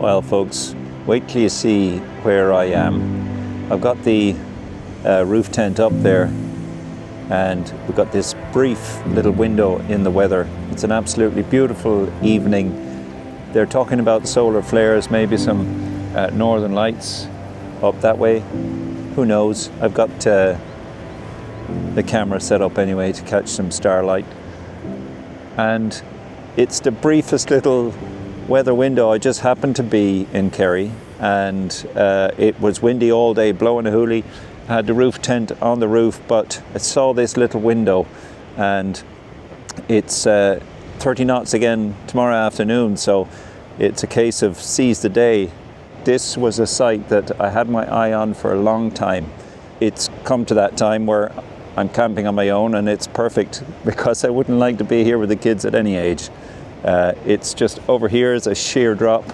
Well, folks, wait till you see where I am. I've got the roof tent up there, and we've got this brief little window in the weather. It's an absolutely beautiful evening. They're talking about solar flares, maybe some northern lights up that way. Who knows? I've got the camera set up anyway to catch some starlight. And it's the briefest little weather window. I just happened to be in Kerry, and it was windy all day, blowing a hoolie. I had the roof tent on the roof, but I saw this little window, and it's 30 knots again tomorrow afternoon, so it's a case of seize the day. This was a site that I had my eye on for a long time. It's come to that time where I'm camping on my own, and it's perfect because I wouldn't like to be here with the kids at any age. It's just over here is a sheer drop.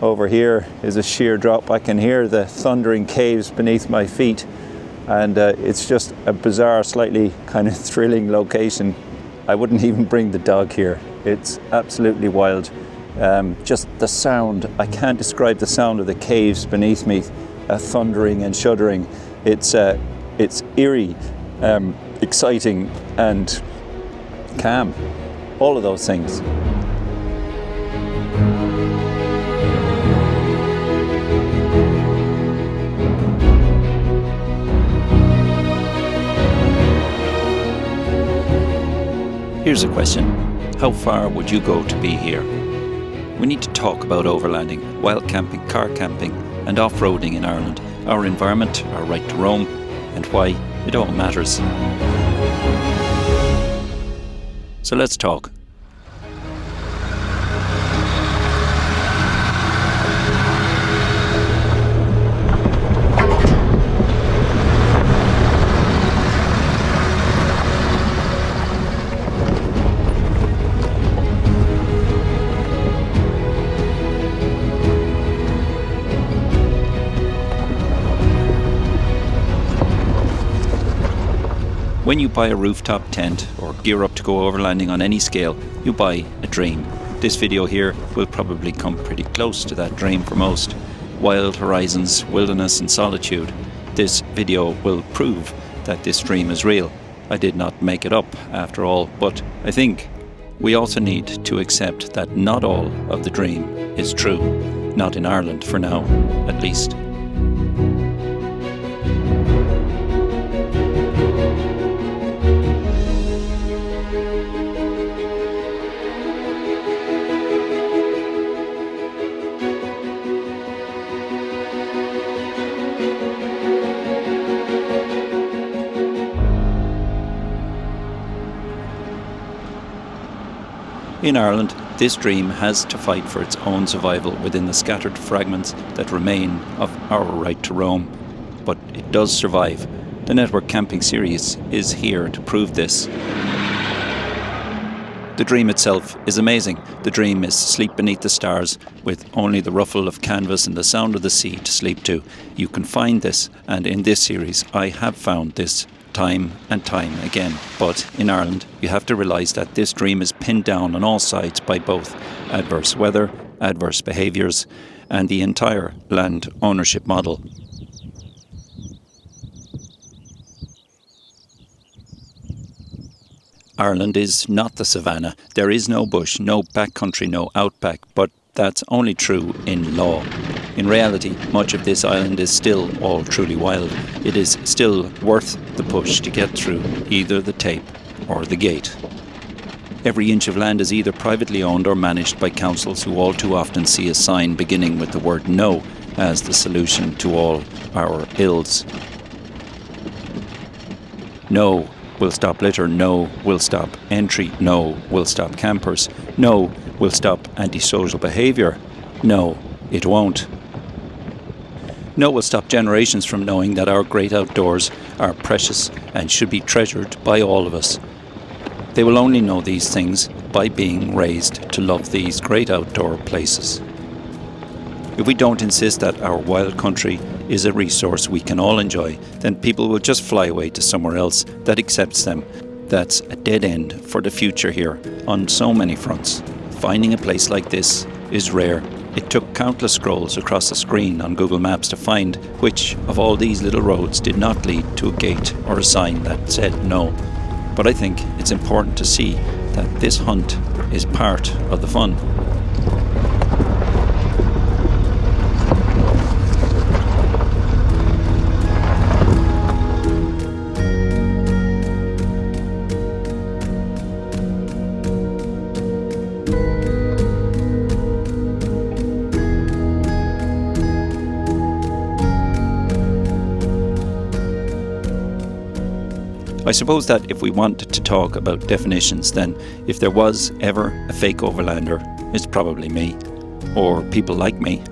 Over here is a sheer drop. I can hear the thundering caves beneath my feet, and it's just a bizarre, slightly kind of thrilling location. I wouldn't even bring the dog here. It's absolutely wild. Just the sound, I can't describe the sound of the caves beneath me, thundering and shuddering. It's eerie, exciting and calm, all of those things. Here's a question. How far would you go to be here? We need to talk about overlanding, wild camping, car camping and off-roading in Ireland, our environment, our right to roam, and why it all matters. So let's talk. When you buy a rooftop tent or gear up to go overlanding on any scale, you buy a dream. This video here will probably come pretty close to that dream for most. Wild horizons, wilderness and solitude. This video will prove that this dream is real. I did not make it up after all, but I think we also need to accept that not all of the dream is true. Not in Ireland for now, at least. In Ireland, this dream has to fight for its own survival within the scattered fragments that remain of our right to roam. But it does survive. The Network Camping series is here to prove this. The dream itself is amazing. The dream is sleep beneath the stars with only the ruffle of canvas and the sound of the sea to sleep to. You can find this, and in this series I have found this time and time again. But in Ireland, you have to realise that this dream is pinned down on all sides by both adverse weather, adverse behaviours, and the entire land ownership model. Ireland is not the savannah. There is no bush, no backcountry, no outback, but that's only true in law. In reality, much of this island is still all truly wild. It is still worth the push to get through either the tape or the gate. Every inch of land is either privately owned or managed by councils who all too often see a sign beginning with the word no as the solution to all our ills. No will stop litter, no will stop entry, no will stop campers, no will stop antisocial behaviour, no, it won't. No will stop generations from knowing that our great outdoors are precious and should be treasured by all of us. They will only know these things by being raised to love these great outdoor places. If we don't insist that our wild country is a resource we can all enjoy, then people will just fly away to somewhere else that accepts them. That's a dead end for the future here on so many fronts. Finding a place like this is rare It took countless scrolls across the screen on Google Maps to find which of all these little roads did not lead to a gate or a sign that said no. But I think it's important to see that this hunt is part of the fun. I suppose that if we wanted to talk about definitions, then if there was ever a fake overlander, it's probably me, or people like me.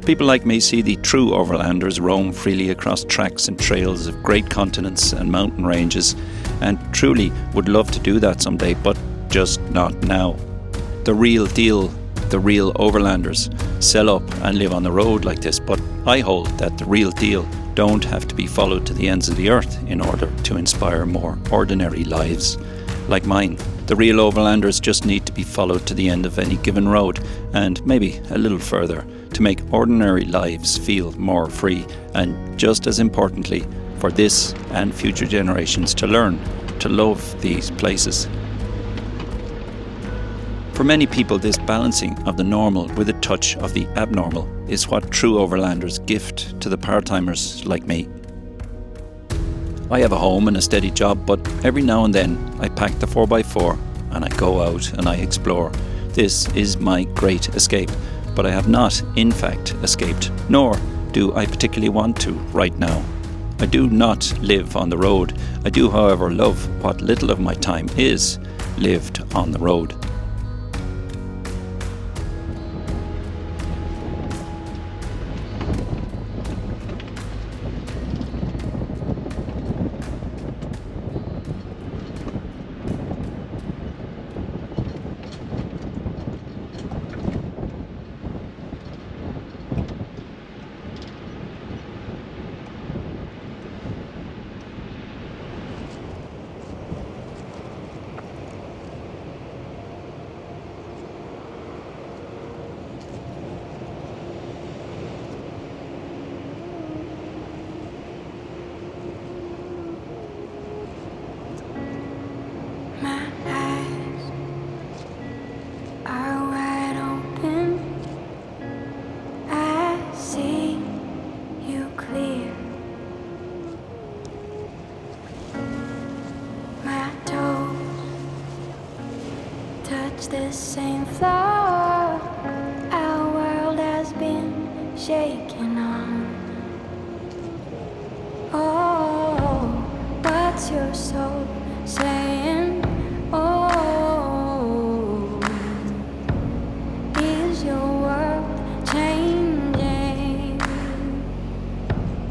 People like me see the true overlanders roam freely across tracks and trails of great continents and mountain ranges, and truly would love to do that someday, but just not now. The real deal, the real overlanders, sell up and live on the road like this, but I hold that the real deal don't have to be followed to the ends of the earth in order to inspire more ordinary lives like mine. The real overlanders just need to be followed to the end of any given road, and maybe a little further, to make ordinary lives feel more free, and just as importantly, for this and future generations to learn to love these places. For many people, this balancing of the normal with a touch of the abnormal is what true overlanders gift to the part-timers like me. I have a home and a steady job, but every now and then I pack the 4x4 and I go out and I explore. This is my great escape, but I have not, in fact, escaped, nor do I particularly want to right now. I do not live on the road. I do, however, love what little of my time is lived on the road. The same floor our world has been shaken on. Oh, what's your soul saying? Oh, is your world changing?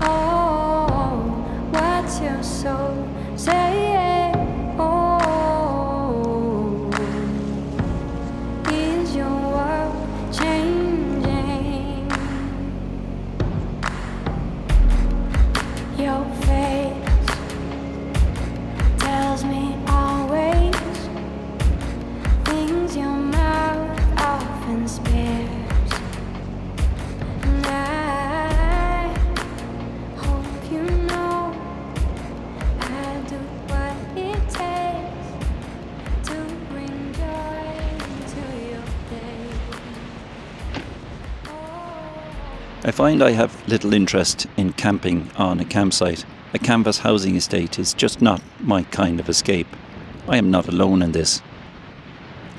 Oh, what's your soul saying? Your face tells me always things your mouth often spares, and I hope you know I do what it takes to bring joy to your day. I find I have little interest in camping on a campsite. A canvas housing estate is just not my kind of escape. I am not alone in this.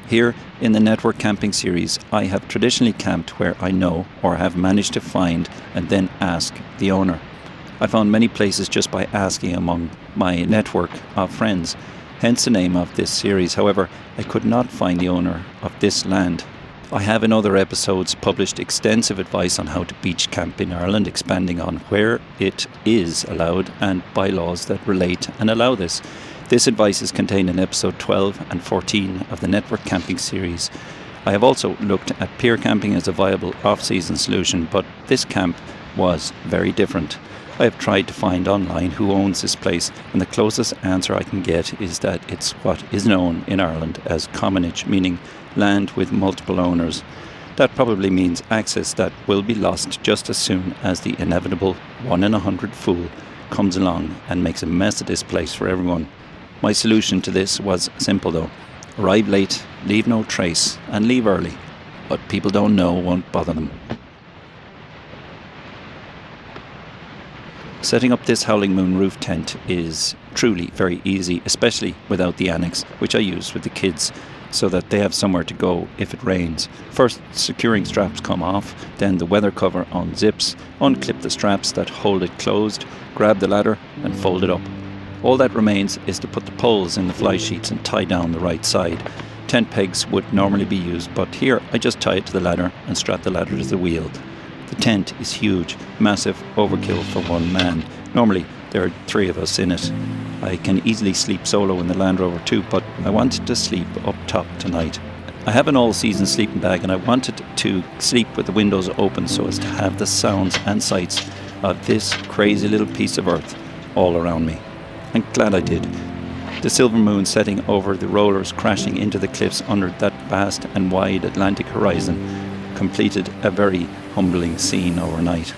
Here in the Network Camping series, I have traditionally camped where I know or have managed to find and then ask the owner. I found many places just by asking among my network of friends, hence the name of this series. However, I could not find the owner of this land. I have in other episodes published extensive advice on how to beach camp in Ireland, expanding on where it is allowed and bylaws that relate and allow this. This advice is contained in episode 12 and 14 of the Network Camping series. I have also looked at pier camping as a viable off-season solution, but this camp was very different. I have tried to find online who owns this place, and the closest answer I can get is that it's what is known in Ireland as commonage, meaning land with multiple owners. That probably means access that will be lost just as soon as the inevitable 1 in 100 fool comes along and makes a mess of this place for everyone. My solution to this was simple though. Arrive late, leave no trace, and leave early. What people don't know won't bother them. Setting up this Howling Moon roof tent is truly very easy, especially without the annex, which I use with the kids, so that they have somewhere to go if it rains. First, securing straps come off, then the weather cover unzips, unclip the straps that hold it closed, grab the ladder and fold it up. All that remains is to put the poles in the fly sheets and tie down the right side. Tent pegs would normally be used, but here I just tie it to the ladder and strap the ladder to the wheel. The tent is huge, massive overkill for one man. Normally there are 3 of us in it. I can easily sleep solo in the Land Rover too, but I wanted to sleep up top tonight. I have an all-season sleeping bag and I wanted to sleep with the windows open so as to have the sounds and sights of this crazy little piece of earth all around me. I'm glad I did. The silver moon setting over the rollers crashing into the cliffs under that vast and wide Atlantic horizon completed a very humbling scene overnight.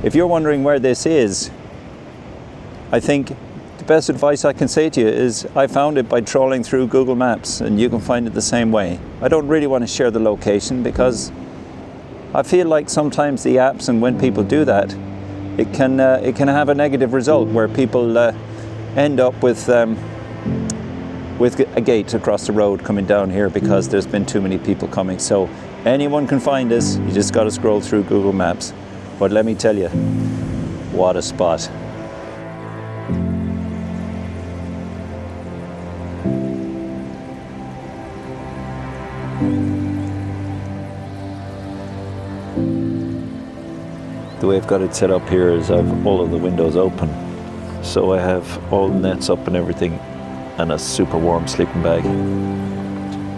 If you're wondering where this is, I think the best advice I can say to you is I found it by trawling through Google Maps, and you can find it the same way. I don't really want to share the location because I feel like sometimes the apps, and when people do that, it can have a negative result where people end up with a gate across the road coming down here because there's been too many people coming. So anyone can find us, you just got to scroll through Google Maps. But let me tell you, what a spot. The way I've got it set up here is I have all of the windows open. So I have all the nets up and everything, and a super warm sleeping bag.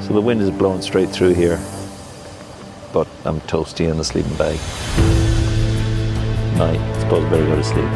So the wind is blowing straight through here, but I'm toasty in the sleeping bag. I suppose I better go to sleep.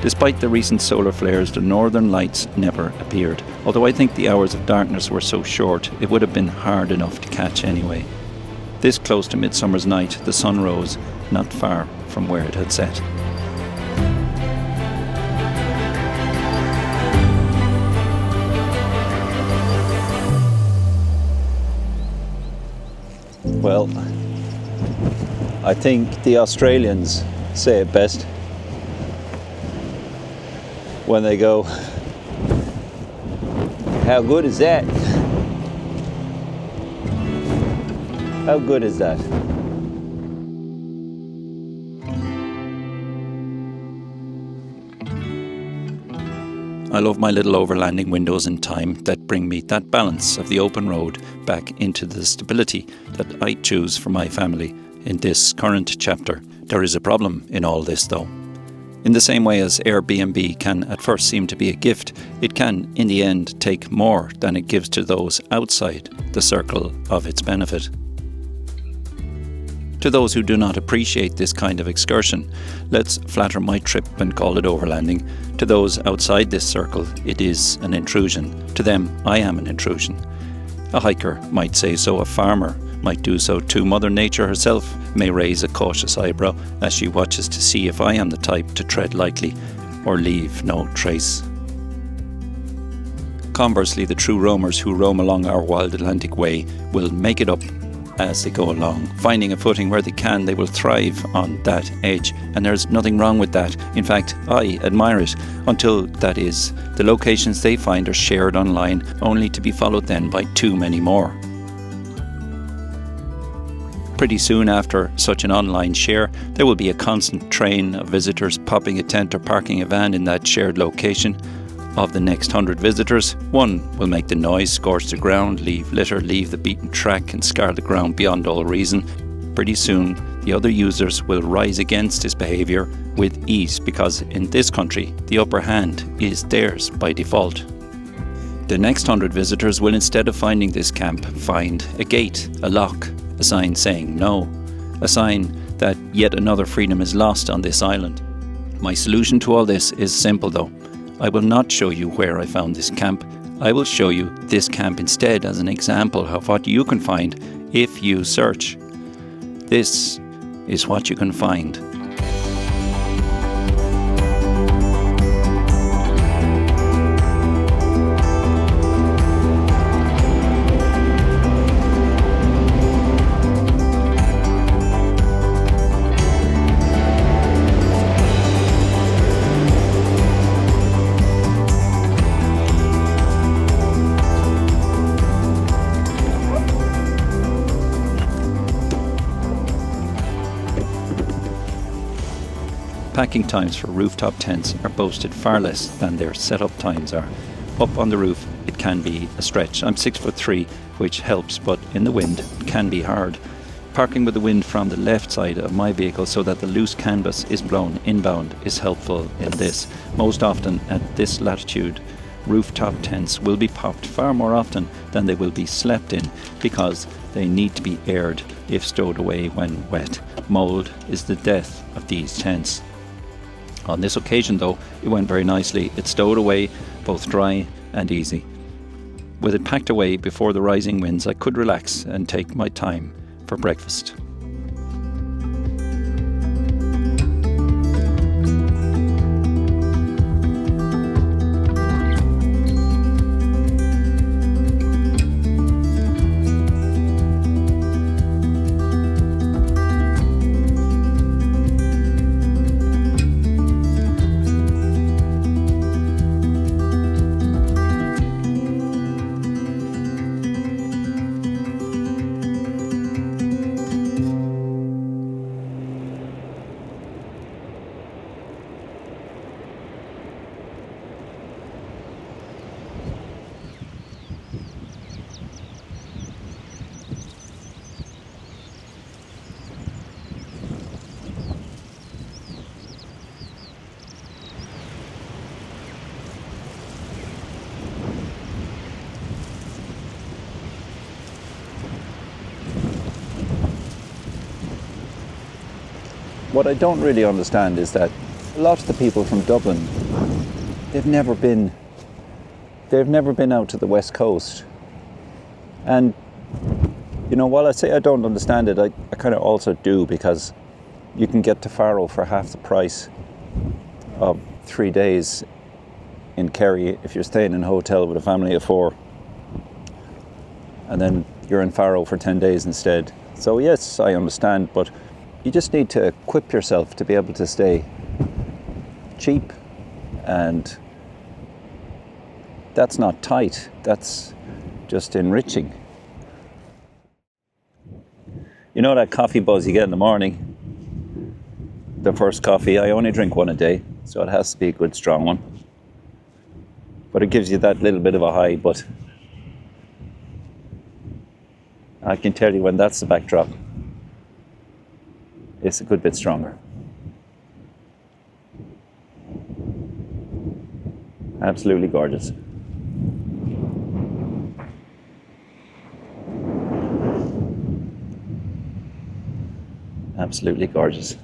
Despite the recent solar flares, the northern lights never appeared. Although I think the hours of darkness were so short, it would have been hard enough to catch anyway. This close to Midsummer's Night, the sun rose not far from where it had set. Well, I think the Australians say it best when they go, "How good is that? How good is that?" I love my little overlanding windows in time that bring me that balance of the open road back into the stability that I choose for my family in this current chapter. There is a problem in all this though. In the same way as Airbnb can at first seem to be a gift, it can in the end take more than it gives to those outside the circle of its benefit. To those who do not appreciate this kind of excursion, let's flatter my trip and call it overlanding. To those outside this circle, it is an intrusion. To them, I am an intrusion. A hiker might say so, a farmer might do so too. Mother Nature herself may raise a cautious eyebrow as she watches to see if I am the type to tread lightly or leave no trace. Conversely, the true roamers who roam along our wild Atlantic way will make it up as they go along. Finding a footing where they can, they will thrive on that edge, and there's nothing wrong with that. In fact, I admire it until that is, the locations they find are shared online, only to be followed then by too many more. Pretty soon after such an online share, there will be a constant train of visitors popping a tent or parking a van in that shared location. Of the next 100 visitors, one will make the noise, scorch the ground, leave litter, leave the beaten track and scar the ground beyond all reason. Pretty soon, the other users will rise against his behaviour with ease, because in this country, the upper hand is theirs by default. The next 100 visitors will, instead of finding this camp, find a gate, a lock, a sign saying no, a sign that yet another freedom is lost on this island. My solution to all this is simple though. I will not show you where I found this camp. I will show you this camp instead as an example of what you can find if you search. This is what you can find. Packing times for rooftop tents are boasted far less than their setup times are. Up on the roof, it can be a stretch. I'm 6'3", which helps, but in the wind, it can be hard. Parking with the wind from the left side of my vehicle so that the loose canvas is blown inbound is helpful in this. Most often at this latitude, rooftop tents will be popped far more often than they will be slept in, because they need to be aired if stowed away when wet. Mould is the death of these tents. On this occasion though, it went very nicely. It stowed away both dry and easy. With it packed away before the rising winds, I could relax and take my time for breakfast. What I don't really understand is that a lot of the people from Dublin, they've never been out to the West Coast. And, you know, while I say I don't understand it, I kind of also do, because you can get to Faro for half the price of 3 days in Kerry if you're staying in a hotel with a family of 4. And then you're in Faro for 10 days instead. So yes, I understand, but you just need to equip yourself to be able to stay cheap, and that's not tight, that's just enriching. You know that coffee buzz you get in the morning? The first coffee, I only drink one a day, so it has to be a good strong one. But it gives you that little bit of a high, but I can tell you when that's the backdrop, it's a good bit stronger. Absolutely gorgeous. Absolutely gorgeous.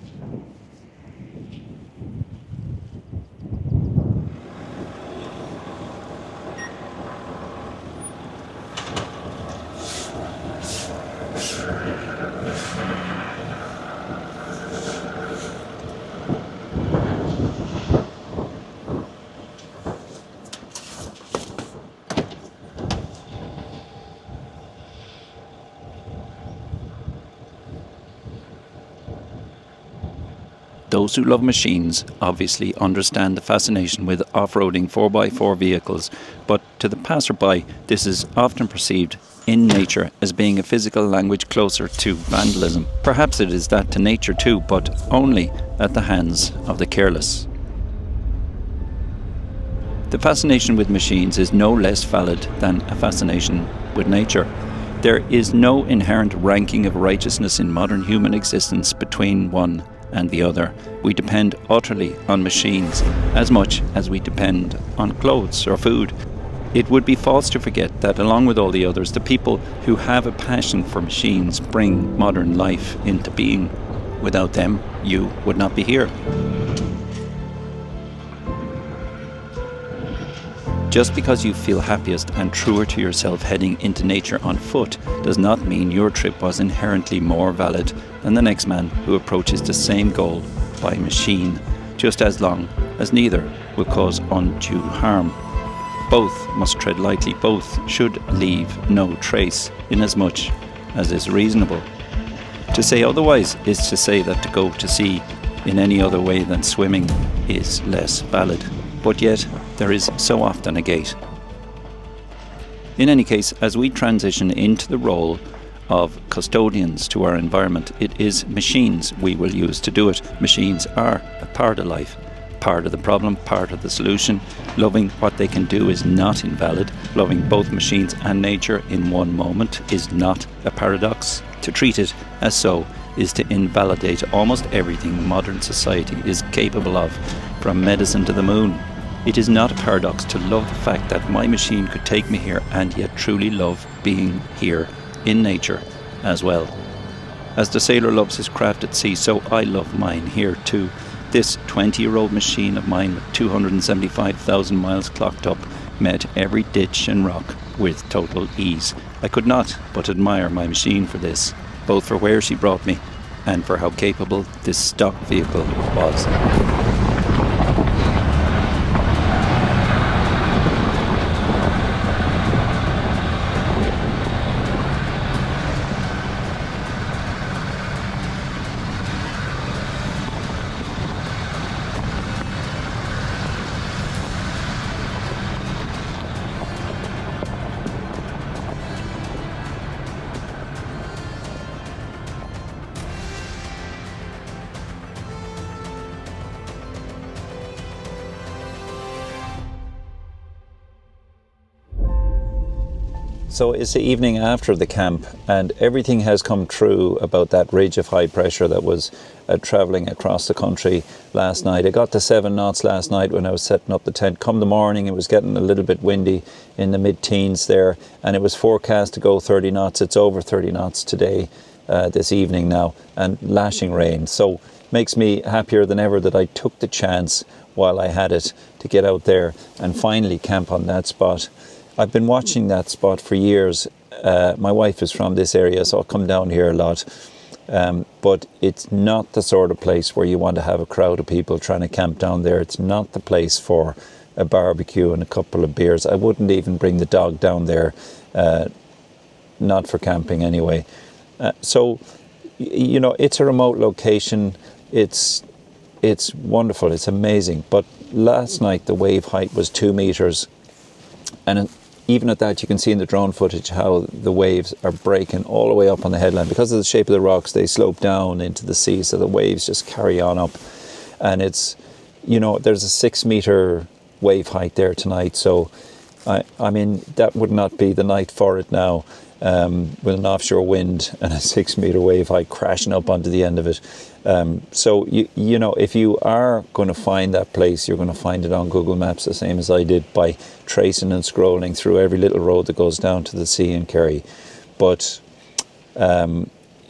Those who love machines obviously understand the fascination with off-roading 4x4 vehicles, but to the passerby, this is often perceived in nature as being a physical language closer to vandalism. Perhaps it is that to nature too, but only at the hands of the careless. The fascination with machines is no less valid than a fascination with nature. There is no inherent ranking of righteousness in modern human existence between one and the other. We depend utterly on machines as much as we depend on clothes or food. It would be false to forget that along with all the others, the people who have a passion for machines bring modern life into being. Without them, you would not be here. Just because you feel happiest and truer to yourself heading into nature on foot does not mean your trip was inherently more valid than the next man who approaches the same goal by machine, just as long as neither will cause undue harm. Both must tread lightly, both should leave no trace, inasmuch as is reasonable. To say otherwise is to say that to go to sea in any other way than swimming is less valid. But yet, there is so often a gate. In any case, as we transition into the role of custodians to our environment, it is machines we will use to do it. Machines are a part of life, part of the problem, part of the solution. Loving what they can do is not invalid. Loving both machines and nature in one moment is not a paradox. To treat it as so is to invalidate almost everything modern society is capable of, from medicine to the moon. It is not a paradox to love the fact that my machine could take me here and yet truly love being here in nature as well. As the sailor loves his craft at sea, so I love mine here too. This 20-year-old machine of mine with 275,000 miles clocked up met every ditch and rock with total ease. I could not but admire my machine for this, both for where she brought me and for how capable this stock vehicle was. So it's the evening after the camp, and everything has come true about that ridge of high pressure that was travelling across the country last night. I got to 7 knots last night when I was setting up the tent. Come the morning, it was getting a little bit windy in the mid-teens there, and it was forecast to go 30 knots. It's over 30 knots today, this evening now, and lashing rain. So makes me happier than ever that I took the chance while I had it to get out there and finally camp on that spot. I've been watching that spot for years. My wife is from this area, so I come down here a lot. But it's not the sort of place where you want to have a crowd of people trying to camp down there. It's not the place for a barbecue and a couple of beers. I wouldn't even bring the dog down there, not for camping anyway. So, you know, it's a remote location. It's wonderful. It's amazing. But last night the wave height was 2 meters, and even at that, you can see in the drone footage how the waves are breaking all the way up on the headland. Because of the shape of the rocks, they slope down into the sea, so the waves just carry on up. And it's, you know, there's a 6 meter wave height there tonight. So, I mean, that would not be the night for it now, with an offshore wind and a 6 meter wave height crashing up onto the end of it. So, you know, if you are going to find that place, you're going to find it on Google Maps, the same as I did, by tracing and scrolling through every little road that goes down to the sea in Kerry. But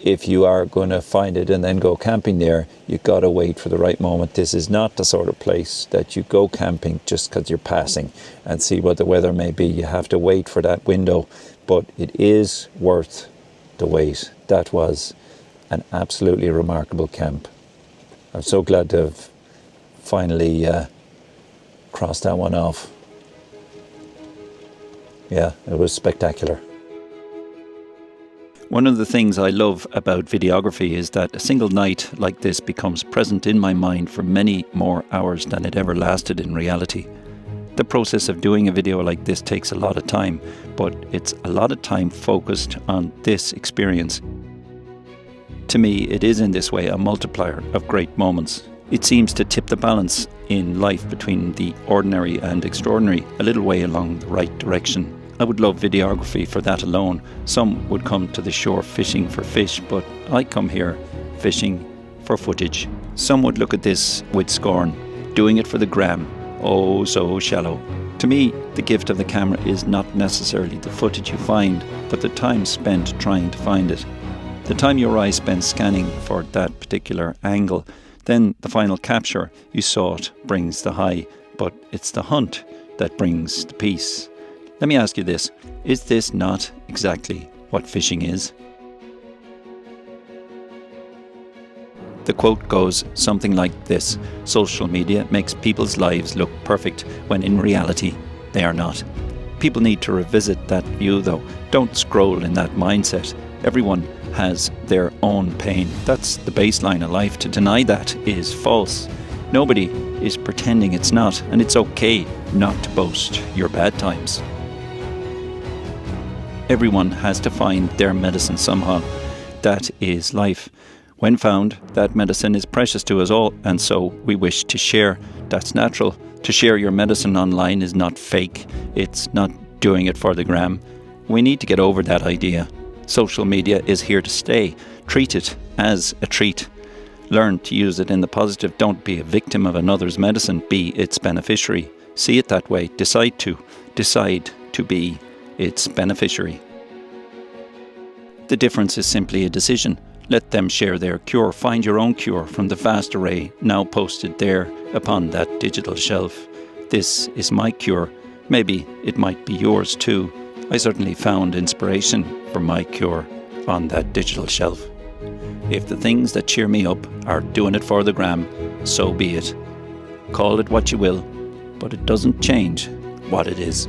if you are going to find it and then go camping there, you've got to wait for the right moment. This is not the sort of place that you go camping just because you're passing and see what the weather may be. You have to wait for that window, but it is worth the wait. That was an absolutely remarkable camp. I'm so glad to have finally crossed that one off. Yeah, it was spectacular. One of the things I love about videography is that a single night like this becomes present in my mind for many more hours than it ever lasted in reality. The process of doing a video like this takes a lot of time, but it's a lot of time focused on this experience. To me, it is in this way a multiplier of great moments. It seems to tip the balance in life between the ordinary and extraordinary a little way along the right direction. I would love videography for that alone. Some would come to the shore fishing for fish, but I come here fishing for footage. Some would look at this with scorn, doing it for the gram. Oh, so shallow. To me, the gift of the camera is not necessarily the footage you find, but the time spent trying to find it. The time your eye spends scanning for that particular angle, then the final capture you sought brings the high, but it's the hunt that brings the peace. Let me ask you this, is this not exactly what fishing is? The quote goes something like this: social media makes people's lives look perfect when in reality they are not. People need to revisit that view though. Don't scroll in that mindset. Everyone has their own pain. That's the baseline of life. To deny that is false. Nobody is pretending it's not, and it's okay not to boast your bad times. Everyone has to find their medicine somehow. That is life. When found, that medicine is precious to us all, and so we wish to share. That's natural. To share your medicine online is not fake. It's not doing it for the gram. We need to get over that idea. Social media is here to stay. Treat it as a treat. Learn to use it in the positive. Don't be a victim of another's medicine. Be its beneficiary. See it that way. Decide to be its beneficiary. The difference is simply a decision. Let them share their cure. Find your own cure from the vast array now posted there upon that digital shelf. This is my cure. Maybe it might be yours too. I certainly found inspiration for my cure on that digital shelf. If the things that cheer me up are doing it for the gram, so be it. Call it what you will, but it doesn't change what it is.